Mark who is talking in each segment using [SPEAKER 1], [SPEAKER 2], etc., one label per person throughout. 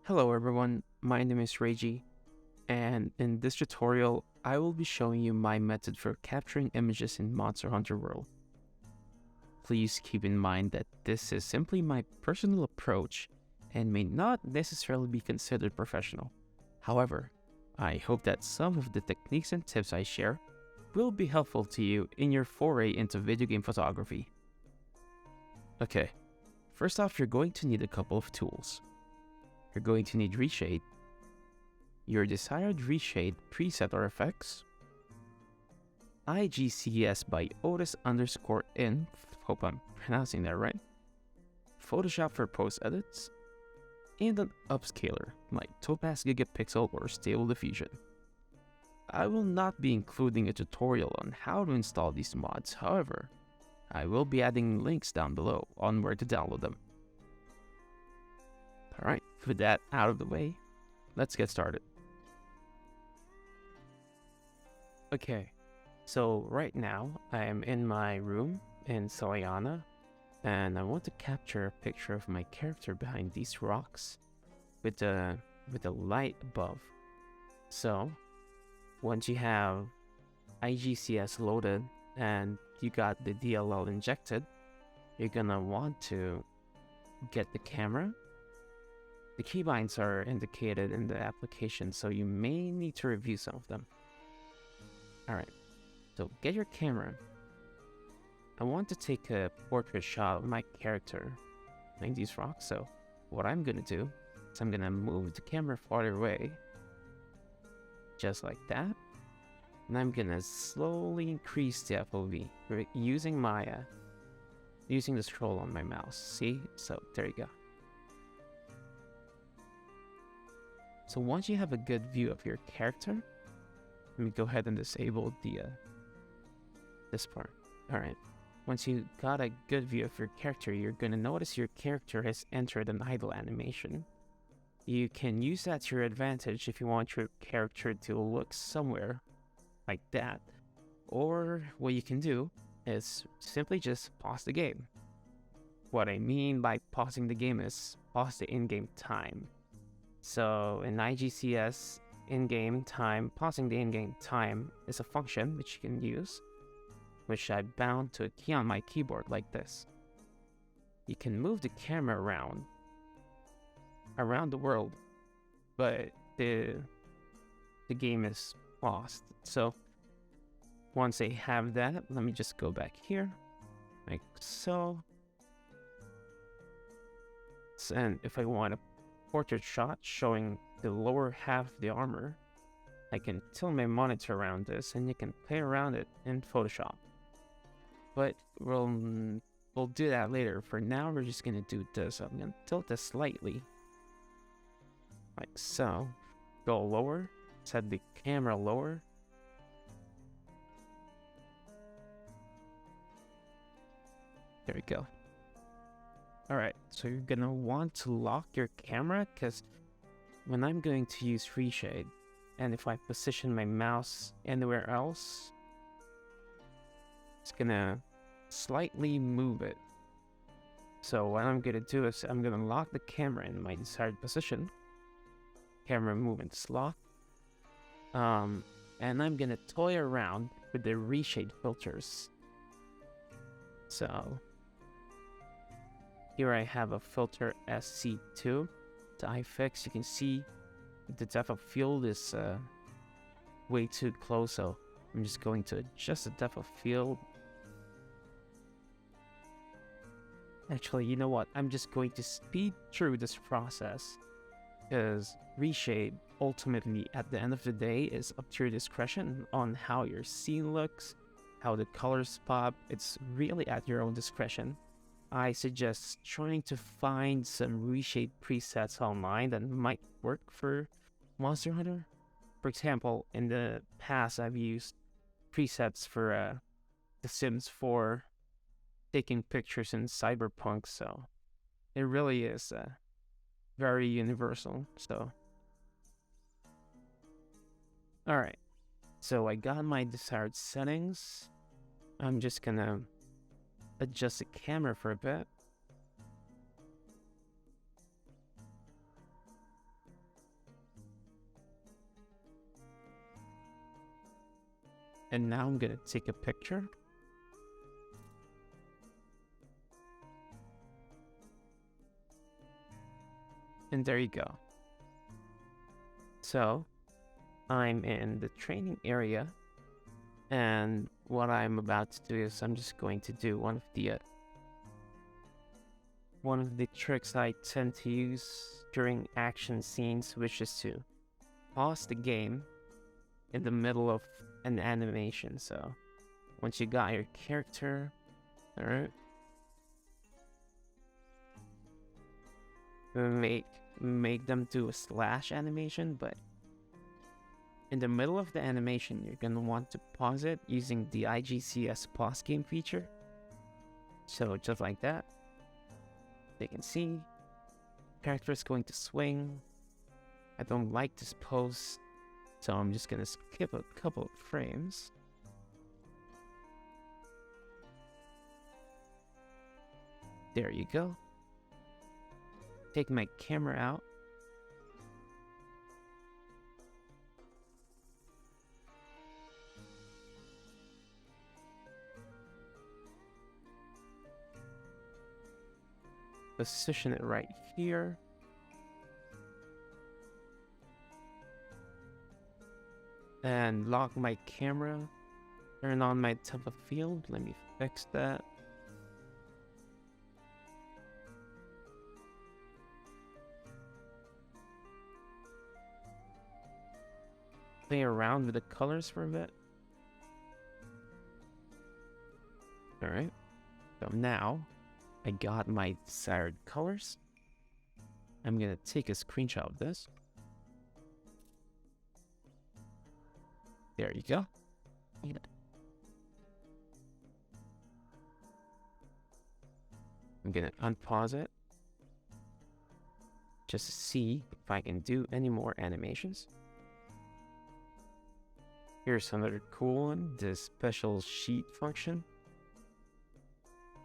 [SPEAKER 1] Hello everyone, my name is Reshade, and in this tutorial, I will be showing you my method for capturing images in Monster Hunter World. Please keep in mind that this is simply my personal approach and may not necessarily be considered professional. However, I hope that some of the techniques and tips I share will be helpful to you in your foray into video game photography. Okay, first off, you're going to need a couple of tools. You're going to need Reshade, your desired Reshade preset or effects, IGCS by Otis_in, hope I'm pronouncing that right, Photoshop for post edits, and an upscaler like Topaz Gigapixel or Stable Diffusion. I will not be including a tutorial on how to install these mods, however, I will be adding links down below on where to download them. Alright, with that out of the way, let's get started. Okay, so right now I am in my room in Soliana, and I want to capture a picture of my character behind these rocks with the light above. So once you have IGCS loaded and you got the DLL injected, you're gonna want to get the camera. The keybinds are indicated in the application, so you may need to review some of them. Alright, so get your camera. I want to take a portrait shot of my character behind these rocks, so what I'm gonna do is I'm gonna move the camera farther away, just like that, and I'm gonna slowly increase the FOV using using the scroll on my mouse. See? So there you go. So once you have a good view of your character, let me go ahead and disable this part. Alright, once you got a good view of your character, you're going to notice your character has entered an idle animation. You can use that to your advantage if you want your character to look somewhere like that. Or what you can do is simply just pause the game. What I mean by pausing the game is pause the in-game time. So in IGCS, in-game time, pausing the in-game time is a function which you can use, which I bound to a key on my keyboard like this. You can move the camera around the world, but the game is paused. So once I have that, let me just go back here, like so. And if I want a portrait shot showing the lower half of the armor, I can tilt my monitor around this and you can play around it in Photoshop. But we'll do that later. For now, we're just gonna do this. I'm gonna tilt this slightly, like so. Go lower, set the camera lower. There we go. Alright, so you're gonna want to lock your camera, because when I'm going to use Reshade, and if I position my mouse anywhere else, it's gonna slightly move it. So what I'm gonna do is I'm gonna lock the camera in my desired position. Camera movement's locked. And I'm gonna toy around with the Reshade filters. So here I have a filter SC2 to iFix. You can see the depth of field is way too close, so I'm just going to adjust the depth of field. Actually, you know what? I'm just going to speed through this process, because Reshade ultimately at the end of the day is up to your discretion on how your scene looks, how the colors pop. It's really at your own discretion. I suggest trying to find some Reshade presets online that might work for Monster Hunter. For example, in the past I've used presets for The Sims 4, taking pictures in Cyberpunk, so it really is very universal. So alright, so I got my desired settings. I'm just gonna adjust the camera for a bit. And now I'm gonna take a picture. And there you go. So I'm in the training area, and what I'm about to do is I'm just going to do one of the tricks I tend to use during action scenes, which is to pause the game in the middle of an animation. So once you got your character, all right, make them do a slash animation, but in the middle of the animation, you're gonna want to pause it using the IGCS pause game feature. So just like that, they can see character is going to swing. I don't like this pose, so I'm just gonna skip a couple of frames. There you go. Take my camera out. Position it right here. And lock my camera. Turn on my depth of field. Let me fix that. Play around with the colors for a bit. Alright. So now I got my desired colors. I'm gonna take a screenshot of this. There you go. I'm gonna unpause it just to see if I can do any more animations. Here's another cool one, the special sheet function.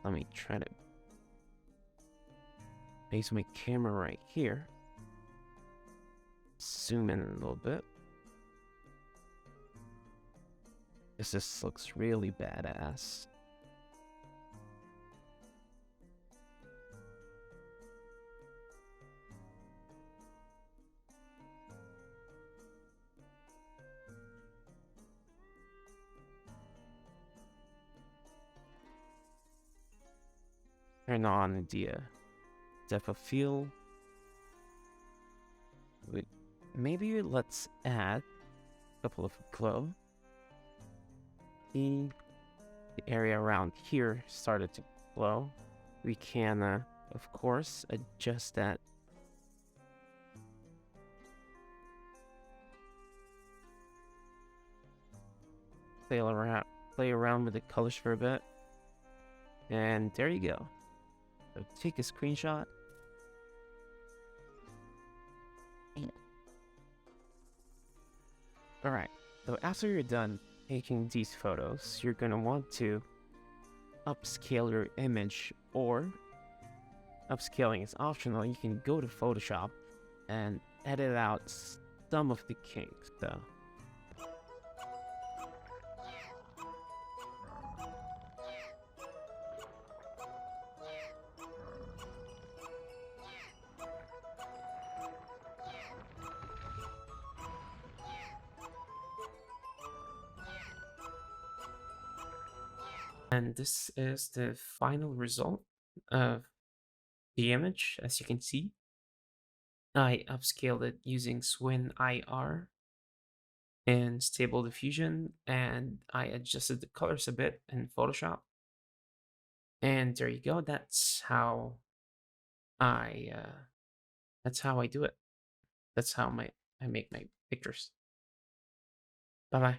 [SPEAKER 1] Let me try to place my camera right here. Zoom in a little bit. This looks really badass. Turn on the depth of field. Maybe let's add a couple of glow. The area around here started to glow. We can, of course, adjust that. Play around with the colors for a bit. And there you go. So take a screenshot. Alright, so after you're done taking these photos, you're gonna want to upscale your image, or upscaling is optional. You can go to Photoshop and edit out some of the kinks. So and this is the final result of the image. As you can see, I upscaled it using SwinIR and Stable Diffusion, and I adjusted the colors a bit in Photoshop. And there you go. That's how I do it. That's how I make my pictures. Bye bye.